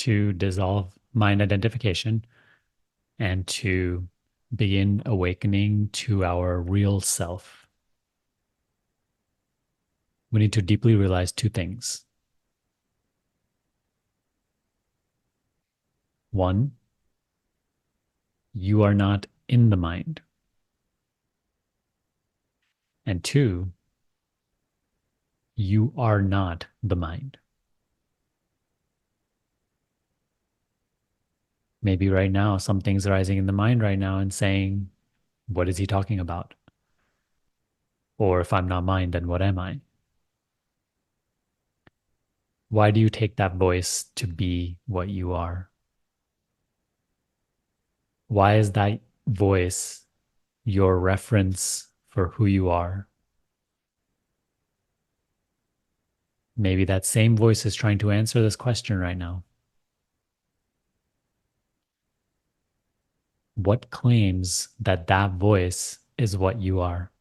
to dissolve mind identification and to begin awakening to our real self, we need to deeply realize two things. One, you are not in the mind. And two, you are not the mind. Maybe right now, something's arising in the mind right now and saying, what is he talking about? Or if I'm not mind, then what am I? Why do you take that voice to be what you are? Why is that voice your reference for who you are? Maybe that same voice is trying to answer this question right now. What claims that that voice is what you are?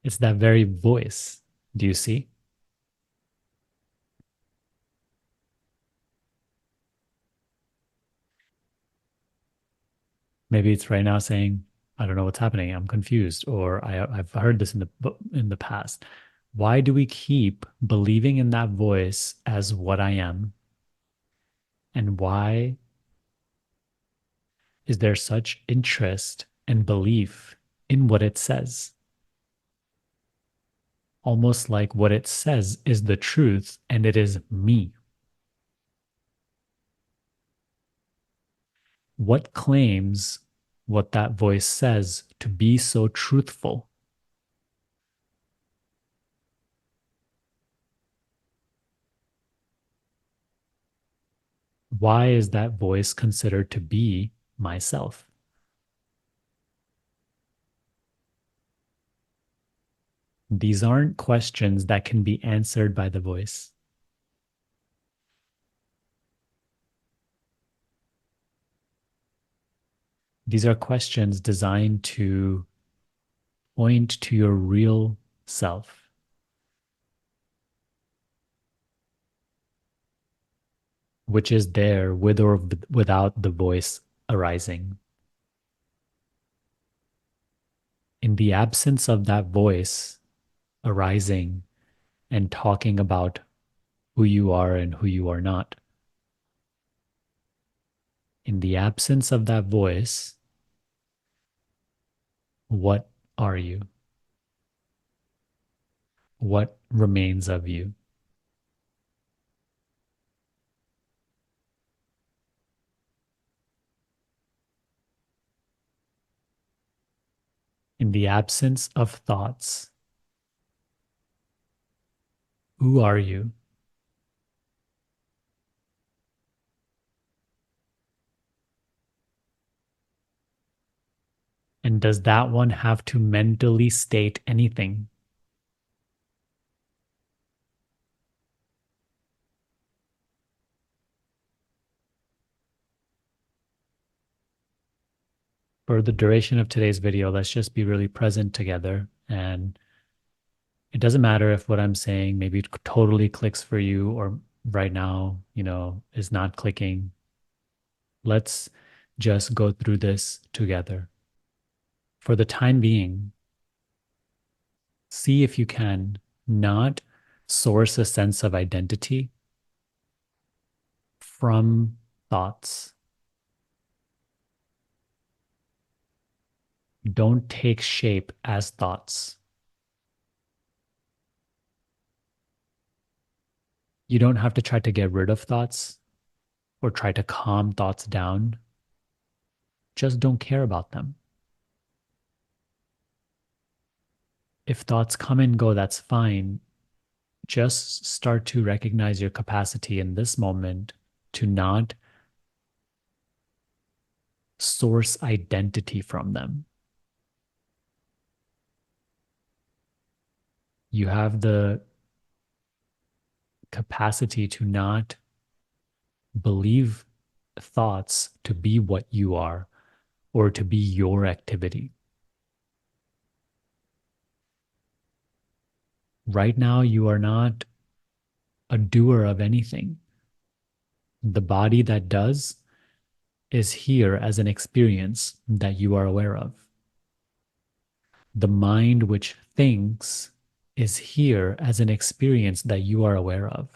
It's that very voice. Do you see? Maybe it's right now saying, I don't know what's happening. I'm confused. Or I've heard this in the past. Why do we keep believing in that voice as what I am? And why is there such interest and belief in what it says? Almost like what it says is the truth and it is me. What claims what that voice says to be so truthful? Why is that voice considered to be myself? These aren't questions that can be answered by the voice. These are questions designed to point to your real self, which is there with or without the voice arising. In the absence of that voice arising and talking about who you are and who you are not, in the absence of that voice, what are you? What remains of you? In the absence of thoughts, who are you? And does that one have to mentally state anything? For the duration of today's video, let's just be really present together. And it doesn't matter if what I'm saying maybe totally clicks for you or right now, is not clicking. Let's just go through this together. For the time being, see if you can not source a sense of identity from thoughts. Don't take shape as thoughts. You don't have to try to get rid of thoughts or try to calm thoughts down. Just don't care about them. If thoughts come and go, that's fine. Just start to recognize your capacity in this moment to not source identity from them. You have the capacity to not believe thoughts to be what you are or to be your activity. Right now, you are not a doer of anything. The body that does is here as an experience that you are aware of. The mind which thinks is here as an experience that you are aware of.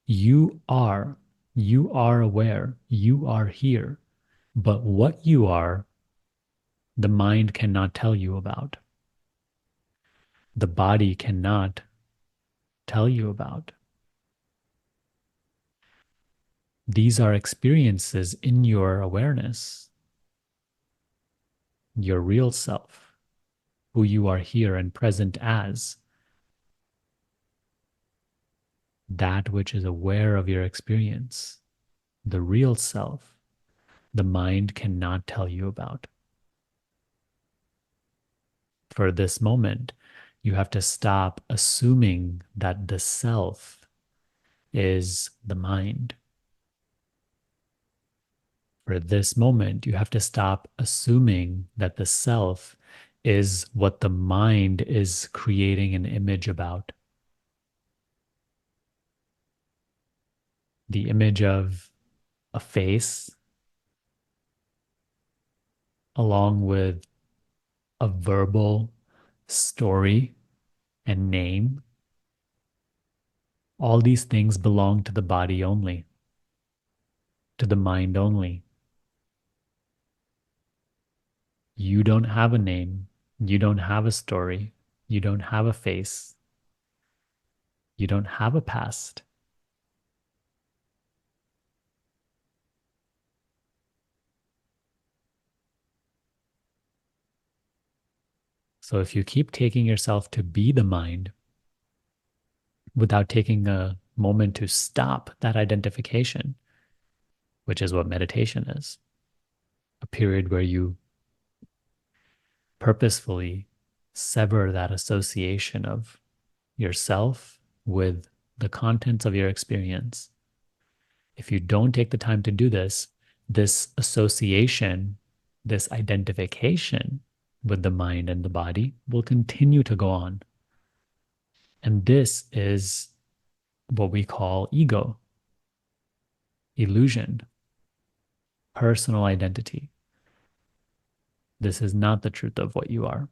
You are, you are aware, you are here. But what you are, the mind cannot tell you about. The body cannot tell you about. These are experiences in your awareness, your real self, who you are here and present as, that which is aware of your experience, the real self, the mind cannot tell you about. For this moment, you have to stop assuming that the self is the mind. For this moment, you have to stop assuming that the self is what the mind is creating an image about. The image of a face, along with a verbal story and name. All these things belong to the body only, to the mind only. You don't have a name. You don't have a story. You don't have a face. You don't have a past. So if you keep taking yourself to be the mind without taking a moment to stop that identification, which is what meditation is, a period where you purposefully sever that association of yourself with the contents of your experience. If you don't take the time to do this, this association, this identification with the mind and the body will continue to go on. And this is what we call ego, illusion, personal identity. This is not the truth of what you are.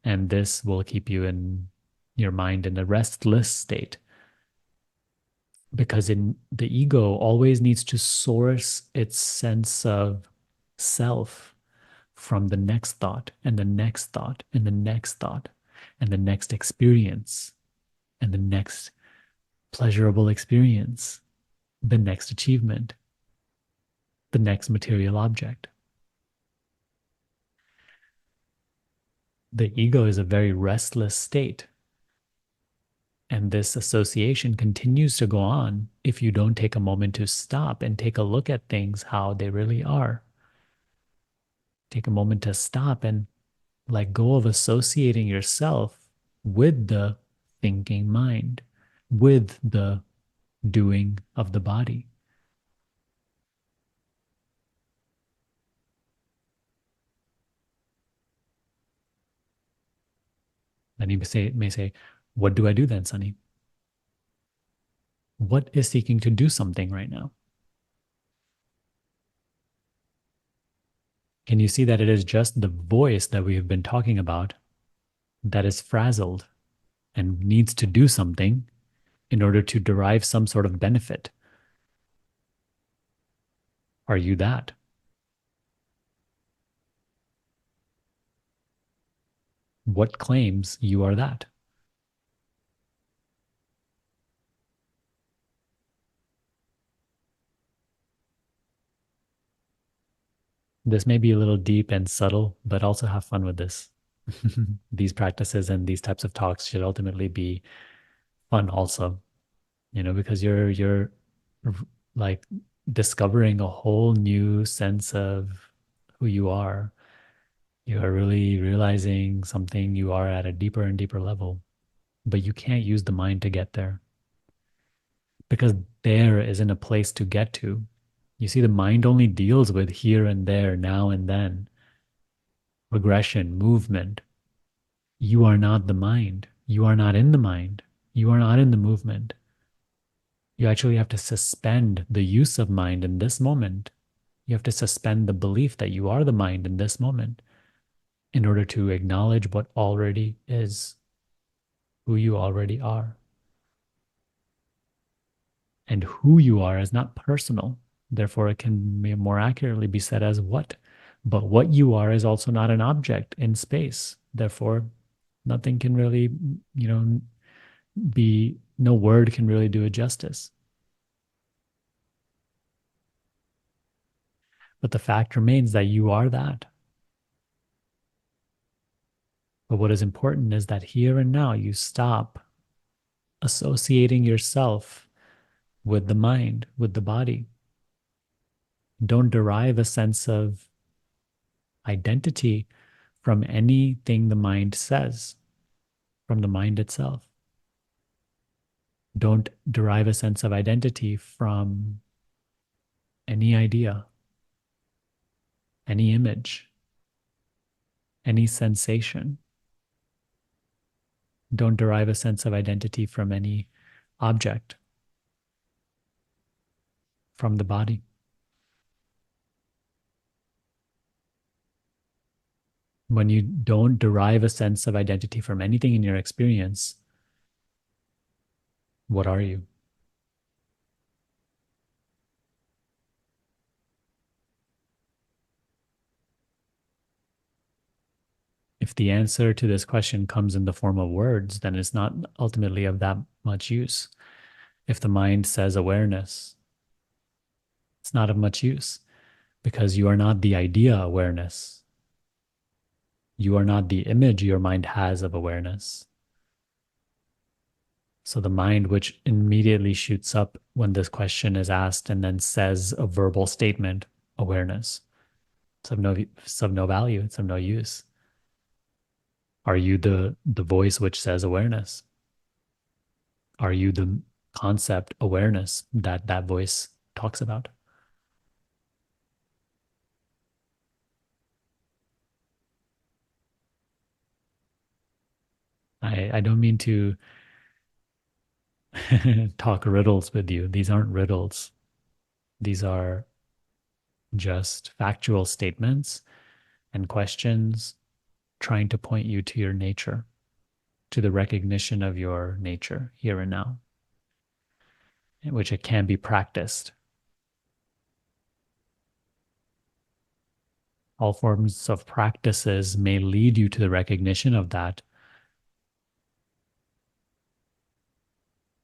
And this will keep you in your mind in a restless state, because in the ego always needs to source its sense of self from the next thought and the next thought and the next thought and the next experience and the next pleasurable experience, the next achievement, the next material object. The ego is a very restless state. And this association continues to go on if you don't take a moment to stop and take a look at things how they really are. Take a moment to stop and let go of associating yourself with the thinking mind, with the doing of the body. Then you may say, what do I do then, Sunny? What is seeking to do something right now? Can you see that it is just the voice that we have been talking about that is frazzled and needs to do something in order to derive some sort of benefit? Are you that? What claims you are that? This may be a little deep and subtle, but also have fun with this. These practices and these types of talks should ultimately be fun also, because you're like discovering a whole new sense of who you are. You are really realizing something you are at a deeper and deeper level, but you can't use the mind to get there because there isn't a place to get to. You see, the mind only deals with here and there, now and then, regression, movement. You are not the mind. You are not in the mind. You are not in the movement. You actually have to suspend the use of mind in this moment. You have to suspend the belief that you are the mind in this moment in order to acknowledge what already is, who you already are. And who you are is not personal. Therefore, it can more accurately be said as what. But what you are is also not an object in space. Therefore, nothing can really, no word can really do it justice. But the fact remains that you are that. But what is important is that here and now you stop associating yourself with the mind, with the body. Don't derive a sense of identity from anything the mind says, from the mind itself. Don't derive a sense of identity from any idea, any image, any sensation. Don't derive a sense of identity from any object, from the body. When you don't derive a sense of identity from anything in your experience, what are you? If the answer to this question comes in the form of words, then it's not ultimately of that much use. If the mind says awareness, it's not of much use because you are not the idea awareness. You are not the image your mind has of awareness. So the mind, which immediately shoots up when this question is asked and then says a verbal statement, awareness, it's of no value, it's of no use. Are you the voice which says awareness? Are you the concept awareness that that voice talks about? I don't mean to talk riddles with you. These aren't riddles. These are just factual statements and questions trying to point you to your nature, to the recognition of your nature here and now, in which it can be practiced. All forms of practices may lead you to the recognition of that,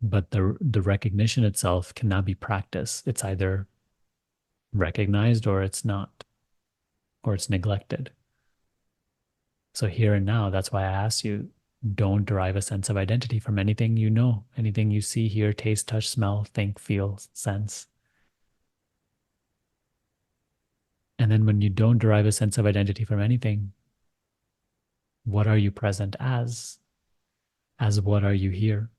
but the recognition itself cannot be practiced. It's either recognized or it's not, or it's neglected. So here and now, that's why I asked you, don't derive a sense of identity from anything you know, anything you see, hear, taste, touch, smell, think, feel, sense. And then when you don't derive a sense of identity from anything, what are you present as? As what are you here?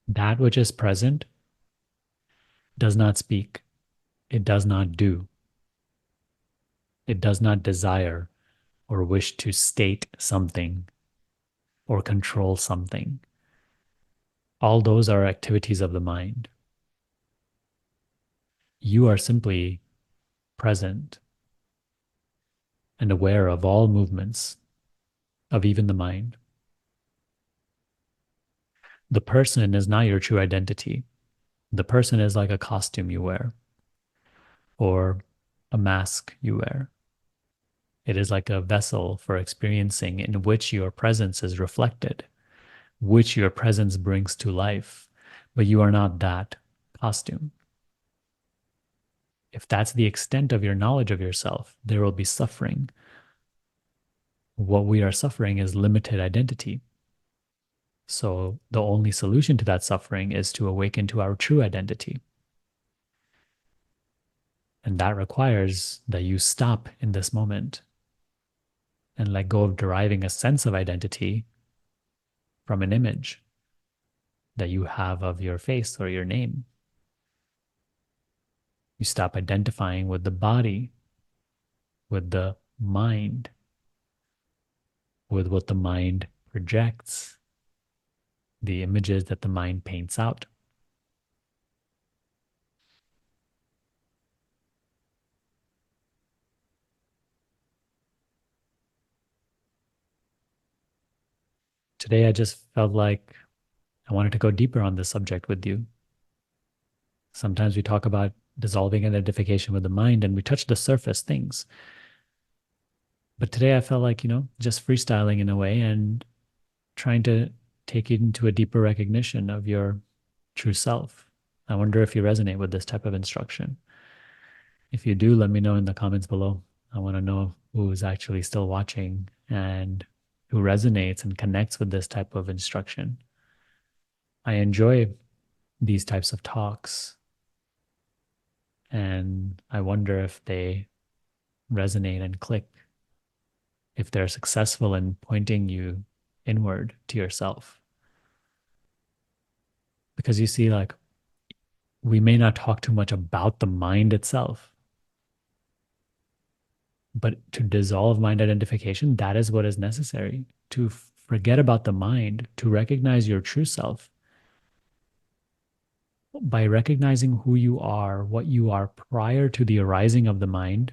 That which is present does not speak. It does not do. It does not desire or wish to state something or control something. All those are activities of the mind. You are simply present and aware of all movements of even the mind. The person is not your true identity. The person is like a costume you wear or a mask you wear. It is like a vessel for experiencing in which your presence is reflected, which your presence brings to life, but you are not that costume. If that's the extent of your knowledge of yourself, there will be suffering. What we are suffering is limited identity. So the only solution to that suffering is to awaken to our true identity. And that requires that you stop in this moment and let go of deriving a sense of identity from an image that you have of your face or your name. You stop identifying with the body, with the mind, with what the mind projects, the images that the mind paints out. Today, I just felt like I wanted to go deeper on this subject with you. Sometimes we talk about dissolving identification with the mind and we touch the surface things. But today I felt like, just freestyling in a way and trying to take it into a deeper recognition of your true self. I wonder if you resonate with this type of instruction. If you do, let me know in the comments below. I want to know who is actually still watching and who resonates and connects with this type of instruction. I enjoy these types of talks, and I wonder if they resonate and click, if they're successful in pointing you inward to yourself. Because you see, like, we may not talk too much about the mind itself, but to dissolve mind identification, that is what is necessary. To forget about the mind, to recognize your true self. By recognizing who you are, what you are prior to the arising of the mind,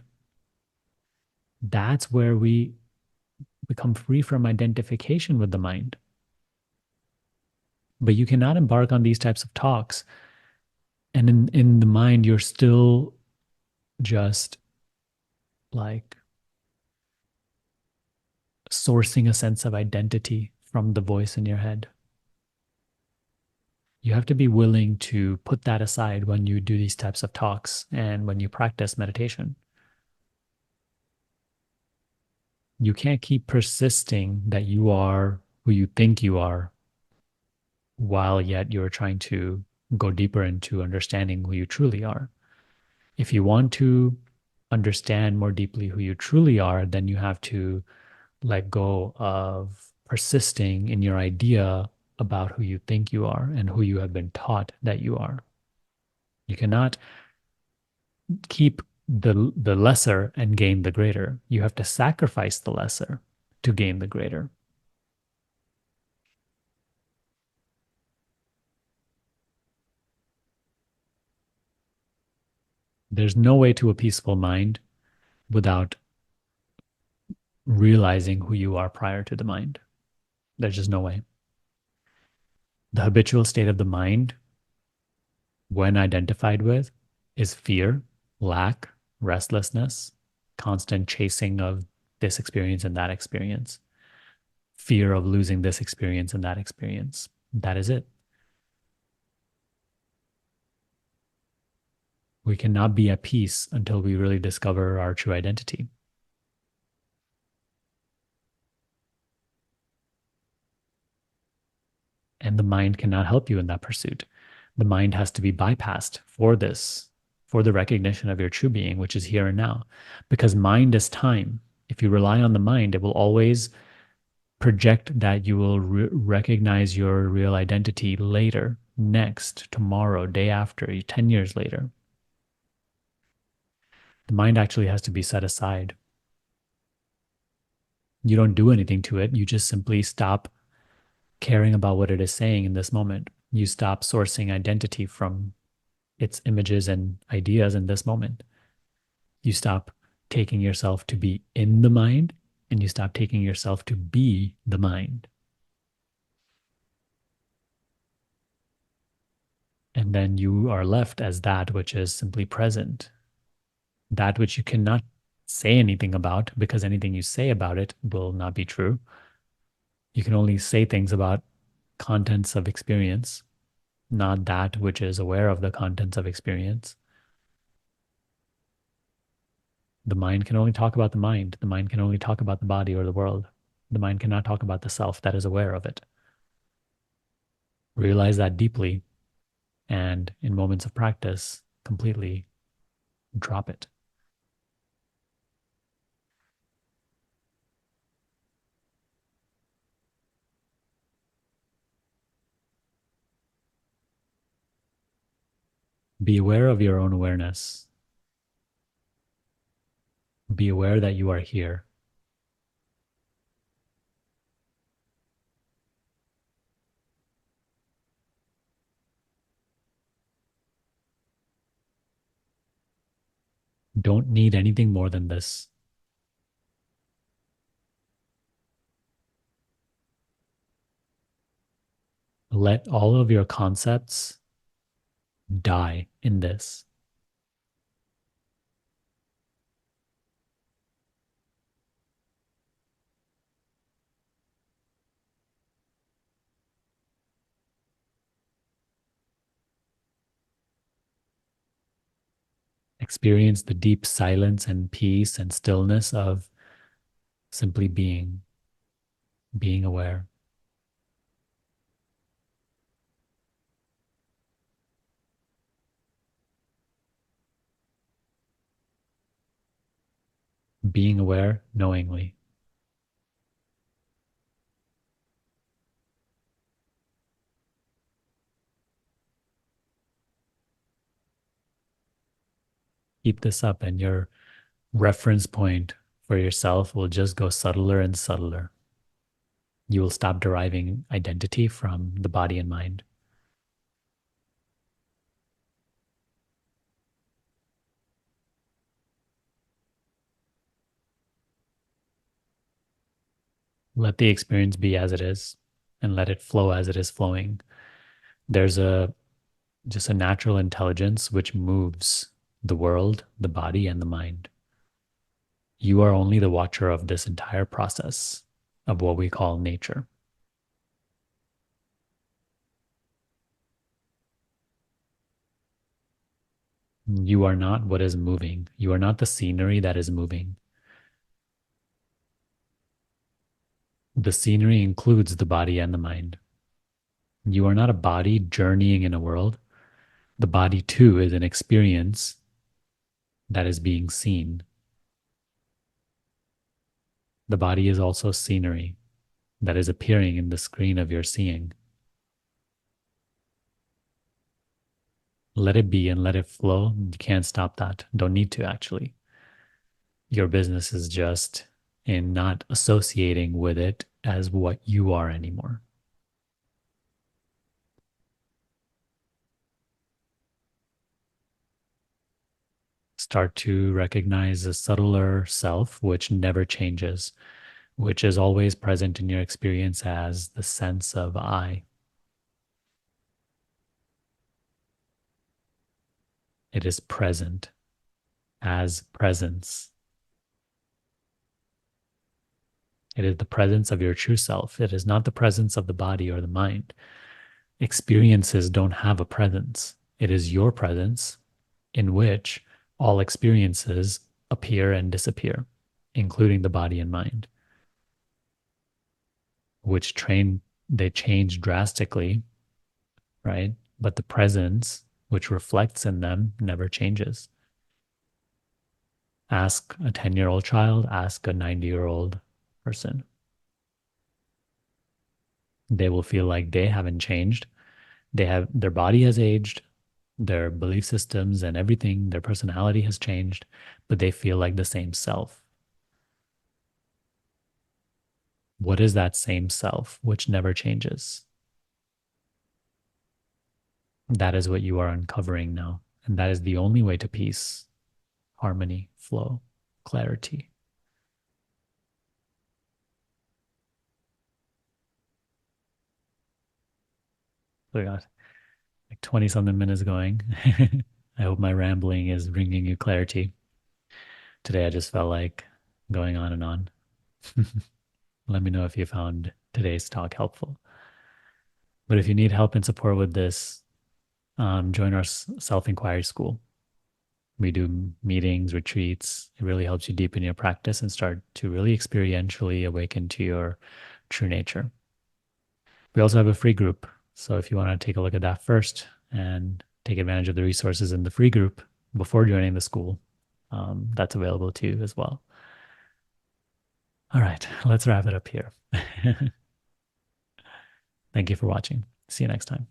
that's where we become free from identification with the mind. But you cannot embark on these types of talks, and in the mind, you're still just like sourcing a sense of identity from the voice in your head. You have to be willing to put that aside when you do these types of talks and when you practice meditation. You can't keep persisting that you are who you think you are while yet you're trying to go deeper into understanding who you truly are. If you want to understand more deeply who you truly are, then you have to let go of persisting in your idea about who you think you are and who you have been taught that you are. You cannot keep the lesser and gain the greater. You have to sacrifice the lesser to gain the greater. There's no way to a peaceful mind without realizing who you are prior to the mind. There's just no way. The habitual state of the mind, when identified with, is fear, lack, restlessness, constant chasing of this experience and that experience, fear of losing this experience and that experience. That is it. We cannot be at peace until we really discover our true identity. And the mind cannot help you in that pursuit. The mind has to be bypassed for this, for the recognition of your true being, which is here and now. Because mind is time. If you rely on the mind, it will always project that you will recognize your real identity later, next, tomorrow, day after, 10 years later. The mind actually has to be set aside. You don't do anything to it. You just simply stop caring about what it is saying in this moment. You stop sourcing identity from its images and ideas in this moment. You stop taking yourself to be in the mind, and you stop taking yourself to be the mind. And then you are left as that which is simply present, that which you cannot say anything about, because anything you say about it will not be true. You can only say things about contents of experience, not that which is aware of the contents of experience. The mind can only talk about the mind. The mind can only talk about the body or the world. The mind cannot talk about the self that is aware of it. Realize that deeply, and in moments of practice, completely drop it. Be aware of your own awareness. Be aware that you are here. Don't need anything more than this. Let all of your concepts die in this. Experience the deep silence and peace and stillness of simply being aware. Being aware knowingly. Keep this up, and your reference point for yourself will just go subtler and subtler. You will stop deriving identity from the body and mind. Let the experience be as it is and let it flow as it is flowing. There's a just a natural intelligence which moves the world, the body, and the mind. You are only the watcher of this entire process of what we call nature. You are not what is moving. You are not the scenery that is moving. The scenery includes the body and the mind. You are not a body journeying in a world. The body, too, is an experience that is being seen. The body is also scenery that is appearing in the screen of your seeing. Let it be and let it flow. You can't stop that. Don't need to, actually. Your business is just in not associating with it as what you are anymore. Start to recognize a subtler self, which never changes, which is always present in your experience as the sense of I. It is present as presence. It is the presence of your true self. It is not the presence of the body or the mind. Experiences don't have a presence. It is your presence in which all experiences appear and disappear, including the body and mind, which they change drastically, right? But the presence which reflects in them never changes. Ask a 10-year-old child, ask a 90-year-old person. They will feel like they haven't changed. Their body has aged, their belief systems and everything, their personality has changed, but they feel like the same self. What is that same self which never changes? That is what you are uncovering now. And that is the only way to peace, harmony, flow, clarity. So we got like 20 something minutes going. I hope my rambling is bringing you clarity. Today I just felt like going on and on. Let me know if you found today's talk helpful. But if you need help and support with this, join our self inquiry school. We do meetings, retreats. It really helps you deepen your practice and start to really experientially awaken to your true nature. We also have a free group. So if you want to take a look at that first and take advantage of the resources in the free group before joining the school, that's available to you as well. All right, let's wrap it up here. Thank you for watching. See you next time.